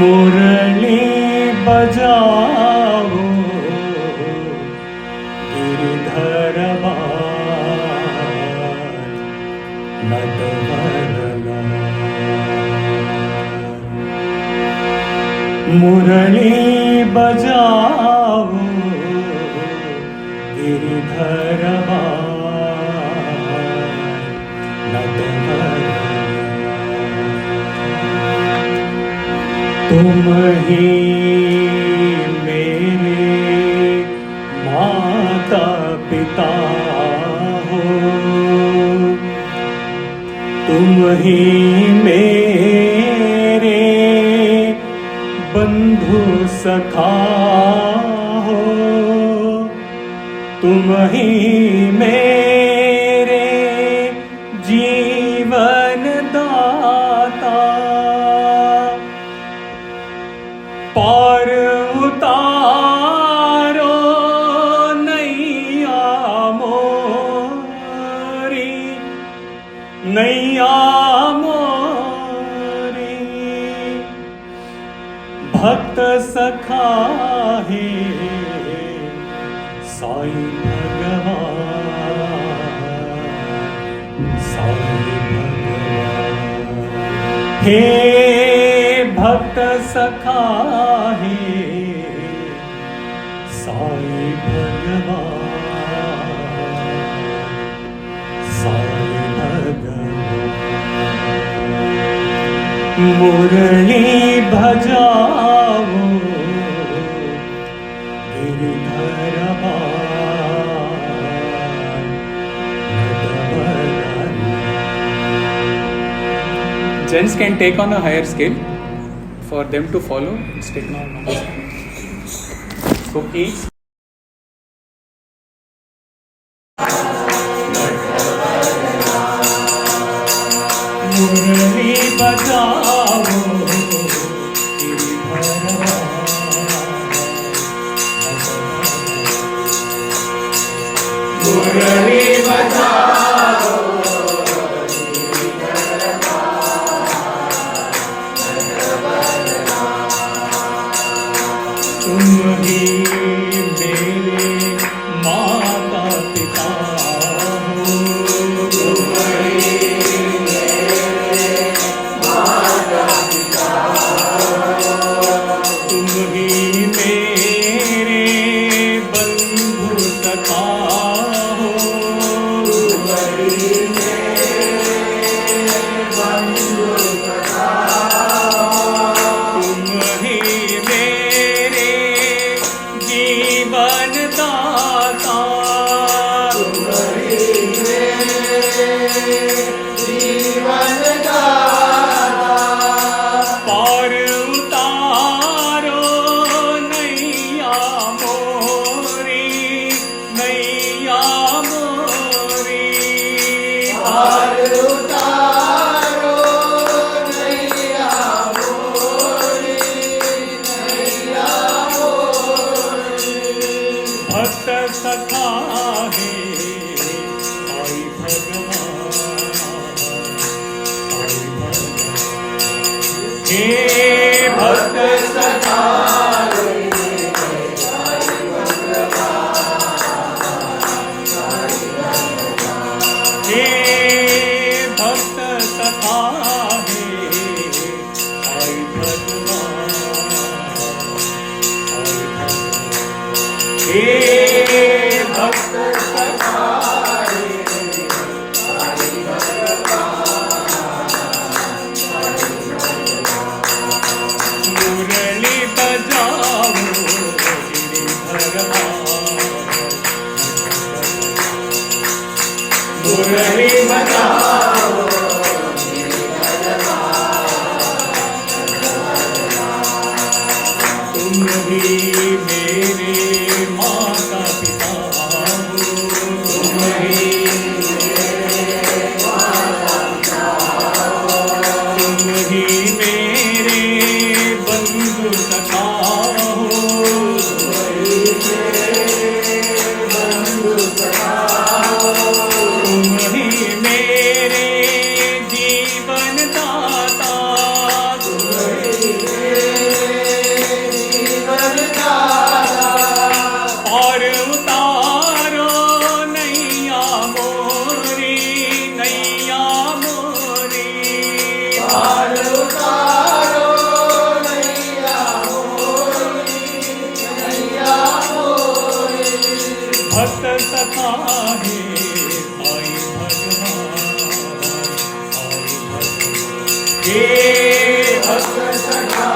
मुरली बजाओ गिरधर नटवरला। मुरली बजाओ गिरधर नटवरला। तुम ही मेरे माता पिता हो, तुम ही मेरे बंधु सखा हो, तुम ही मेरे जीवन दाता। पार उतारो नैया मोरी, नैया मोरी। भक्त सखा है साईं भगवान, साईं भगवान। हे भक्त सखा है साईं भगवान, साईं भगवान। मुरली बजाओ Girdhar नटवरला। Gents can take on a higher scale for them to follow. It's taken on. So each मुरली बजाओ मुरली बजाओ तुम ही मेरे माता पिता हो, तुम ही मेरे माता पिता हो, तुम ही मेरे बंधु सखा हो, तुम ही मेरे बंधु सखा हो, तुम ही मेरे जीवन दाता। तुम ही मेरे जीवन दाता। पार उतारो नैया मोरी, नैया मोरी। पार उतारो नैया मोरी, नैया मोरी। भक्त सखा है साईं भगवान, साईं भगवान। हे भक्त सखा है साईं भगवान, साईं भगवान। हे भक्त सखा है साईं भगवान, साईं भगवान। हे भक्त सखा है साईं भगवान, साईं भगवान। मुरली बजाओ गिरधर मुरली बजाओ गिरधर। तुम ही मेरे माता पिता हो, तुम ही मेरे माता पिता हो, तुम ही मेरे बंधु सखा हो, तुम ही मेरे बंधु सखा हो, तुम ही मेरे जीवन दाता। तुम ही मेरे हे भक्त सखा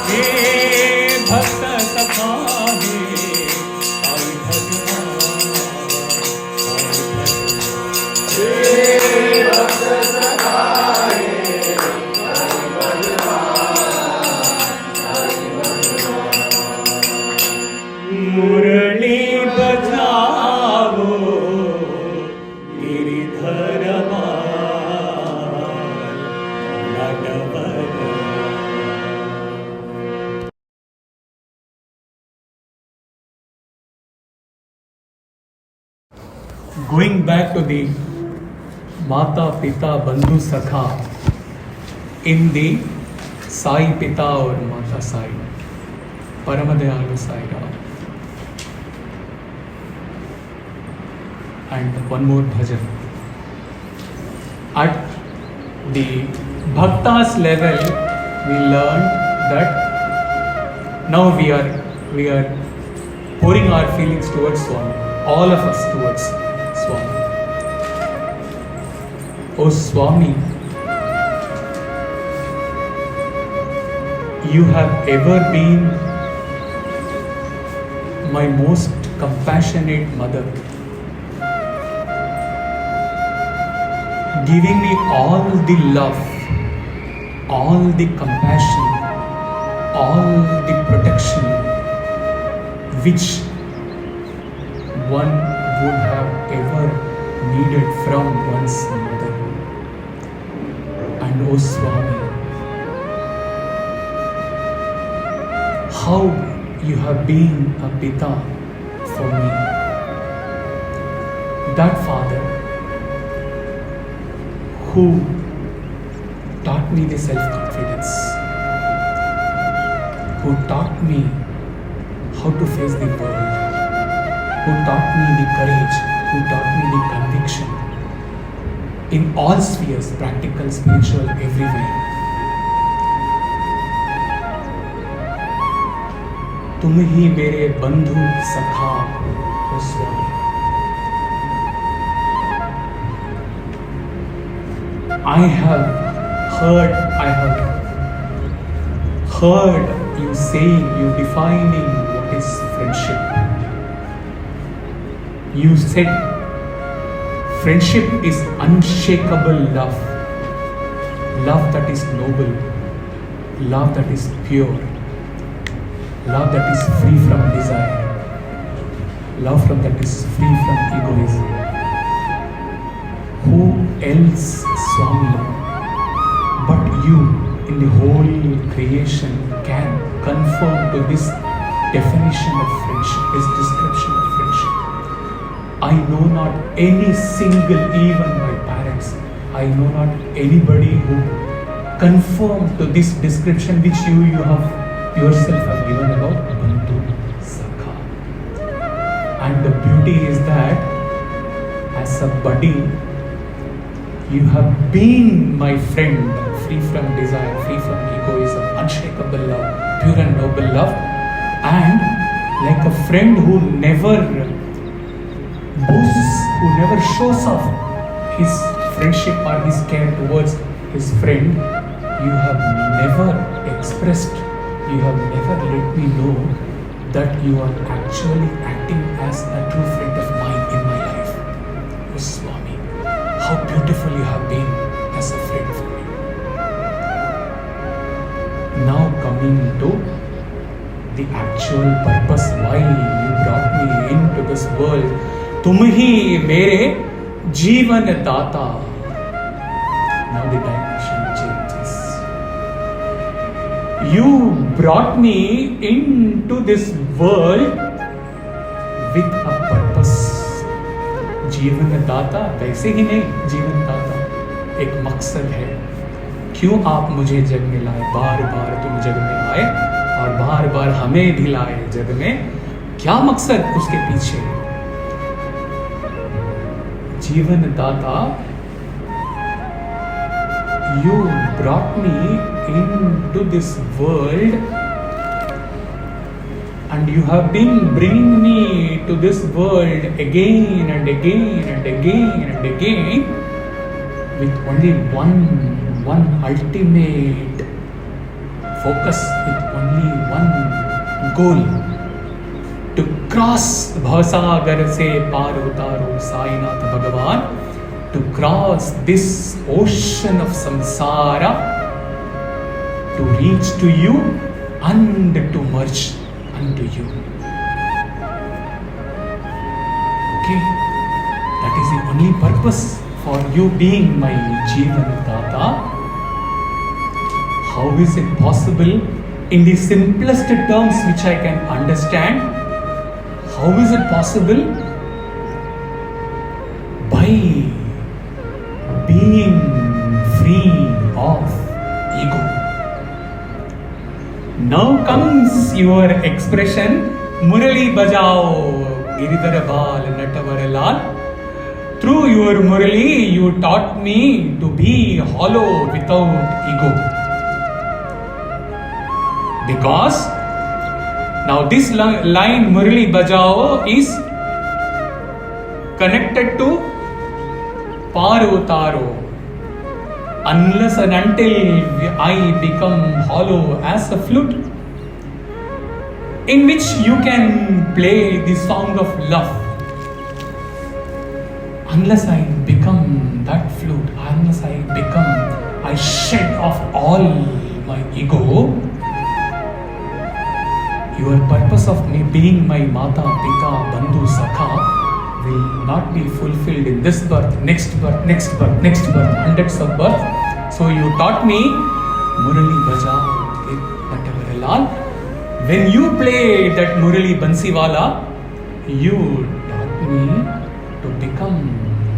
हे भक्त सखा हे साई भगवान साई भगवान हे भक्त सखा हे साई भगवान मुरली बजाओ Giridhar Going back to the Mata Pita Bandhu Sakha in the Sai Pita or Mata Sai, Paramadayalu Sai Ram. And one more bhajan. At the Bhaktas level, we learned that now we are pouring our feelings towards Swami, all of us towards Swami. Oh Swami, you have ever been my most compassionate mother, giving me all the love, all the compassion, all the protection which one would have ever needed from one's mother. And oh Swami, how you have been a Pita for me. That Father who taught me the self-confidence, who taught me how to face the world, who taught me the courage, who taught me the conviction in all spheres, practical, spiritual, everywhere. तुम ही मेरे बंधु सखा हो स्वामी. I have heard you saying, you defining what is friendship. You said friendship is unshakable love, love that is noble, love that is pure, love that is free from desire, love that is free from egoism. Who else, Swami, but you in the whole creation can conform to this definition of friendship, this description of friendship? I know not any single, even my parents, I know not anybody who conform to this description which you have yourself have given about Bandhu Sakha. And the beauty is that as a buddy, you have been my friend, free from desire, free from egoism, unshakable love, pure and noble love, and like a friend who never boasts, who never shows off his friendship or his care towards his friend, you have never expressed, you have never let me know that you are actually acting as a true friend of mine in my life. Oh Swami, how beautiful you have been as a friend for me. Now coming to the actual purpose why you brought me into this world. तुम ही मेरे जीवन दाता. Now the dimension changes. You brought me into this world with a purpose. जीवन दाता वैसे ही नहीं, जीवन दाता एक मकसद है. क्यों आप मुझे जग में लाए, बार बार तुम जग में आए और बार बार हमें भी लाए जग में. क्या मकसद उसके पीछे? जीवन दाता, you brought me into this world and you have been bringing me to this world again and again and again and again with only one ultimate focus, with only one goal, to cross Bhavasagar se par utaro Sainath Bhagavan, to cross this ocean of samsara, to reach to you and to merge unto you. Okay, that is the only purpose for you being my Jivan Data. How is it possible in the simplest terms which I can understand? How is it possible? By being free of ego. Now comes your expression, Murali Bajao, Giridhara Bal Natavara Lal. Through your Murali, you taught me to be hollow without ego. Because now this line Murali Bajao is connected to Paru Taro. Unless and until I become hollow as a flute, in which you can play the song of love. Unless I become that flute, unless I shed off all my ego, your purpose of me being my Mata, Pita, Bandhu, Sakha will not be fulfilled in this birth, next birth, next birth, next birth, hundreds of births. So you taught me Murali Bajao Natavara Lal. When you played that Murali Bansiwala, you taught me to become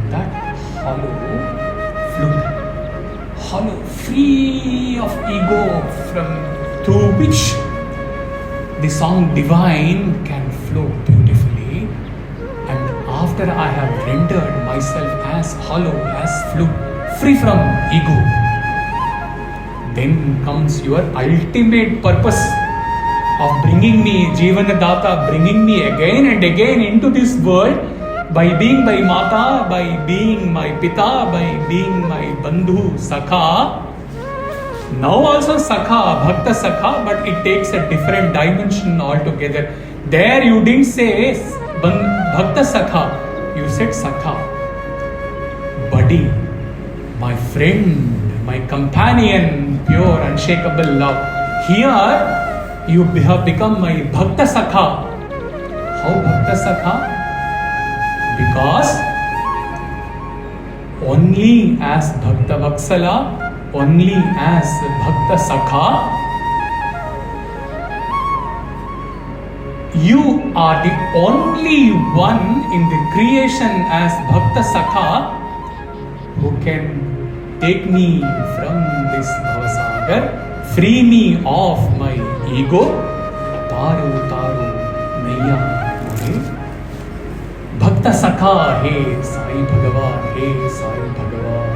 that hollow flute, hollow, free of ego, from through which the song divine can flow beautifully. And after I have rendered myself as hollow, as flute, free from ego, then comes your ultimate purpose of bringing me Jivanadata, bringing me again and again into this world by being my Mata, by being my Pita, by being my Bandhu, Sakha. Now also Sakha, Bhakta Sakha, but it takes a different dimension altogether. There you didn't say Bhakta Sakha, you said Sakha. Buddy, my friend, my companion, pure, unshakable love. Here you have become my Bhakta Sakha. How Bhakta Sakha? Because only as Bhakta Vatsala, only as Bhakta Sakha, you are the only one in the creation as Bhakta Sakha who can take me from this Bhavasagar, free me of my ego. Taru Taru Naiya Bhakta Sakha, He Sai Bhagavan, He Sai Bhagavan.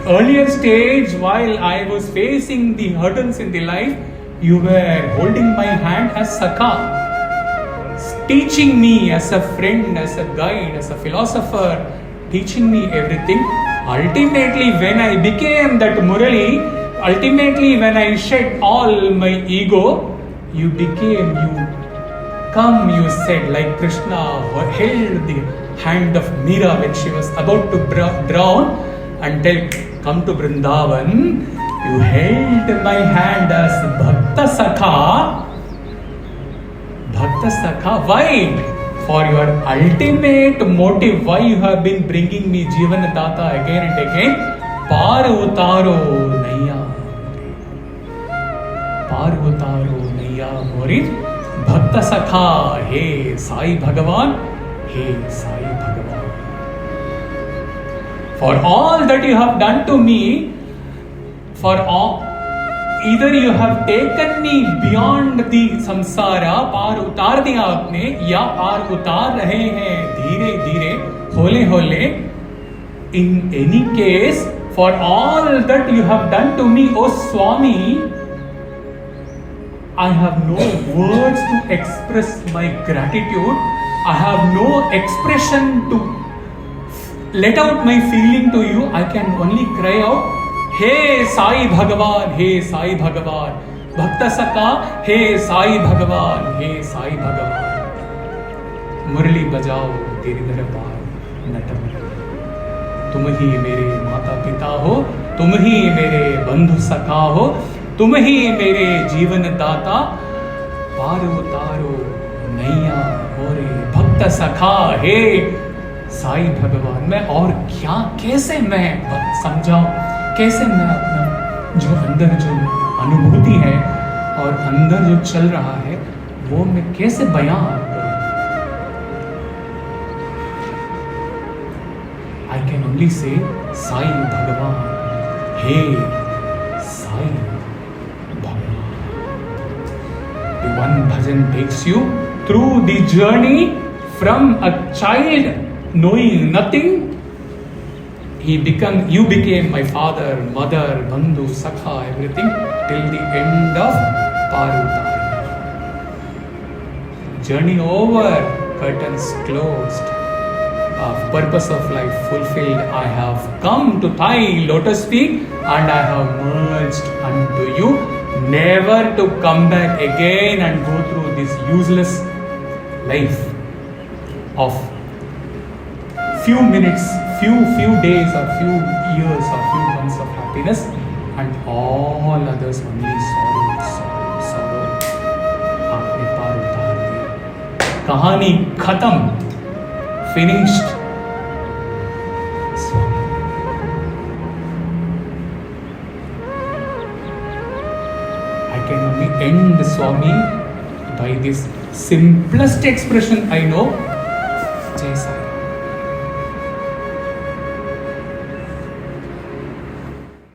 Earlier stage, while I was facing the hurdles in the life, you were holding my hand as Sakha, teaching me as a friend, as a guide, as a philosopher, teaching me everything. Ultimately, when I became that Murali, ultimately when I shed all my ego, you became, you said, like Krishna held the hand of Meera when she was about to drown, until come to Vrindavan, you held my hand as Bhakta Sakha. Bhakta Sakha, why? For your ultimate motive, why you have been bringing me Jivanadata again and again. Parvutaro Naiya Parvutaro Naiya Mori Bhakta Sakha, He Sai Bhagavan, He Sai Bhagavan. For all that you have done to me, for all, either you have taken me beyond the samsara, पार उतार दिया आपने, या पार उतार रहे हैं धीरे धीरे, होले होले. In any case, for all that you have done to me, O Swami, I have no words to express my gratitude. I have no expression to let out my feeling to you. I can only cry out, Hey Sai Bhagavan, Hey Sai Bhagavan, Bhakta Saka, Hey Sai Bhagavan, Hey Sai Bhagavan. मुरली बजाओ गिरधर पार नटवर, तुम ही मेरे माता पिता हो, तुम ही मेरे बंधु सखा हो, तुम ही मेरे जीवन दाता, पारो तारो नैया मोरे भक्त सखा, हे साई भगवान. मैं और क्या, कैसे मैं समझाऊं, कैसे मैं अपना जो अंदर जो अनुभूति है और अंदर जो चल रहा है वो मैं कैसे बयां करूं. I can only say Sai Bhagavan, Hey Sai Bhagavan. The one bhajan takes you through the journey from a child knowing nothing. You became my father, mother, bandhu, sakha, everything till the end of Parutar. Journey over, curtains closed. Purpose of life fulfilled. I have come to thy lotus feet and I have merged unto you, never to come back again and go through this useless life of few minutes, few days or few years or few months of happiness and all others only sorrow. आपने पार उतार दिया, कहानी खत्म, finished. Swami. I can only end Swami by this simplest expression I know. Jai Sai.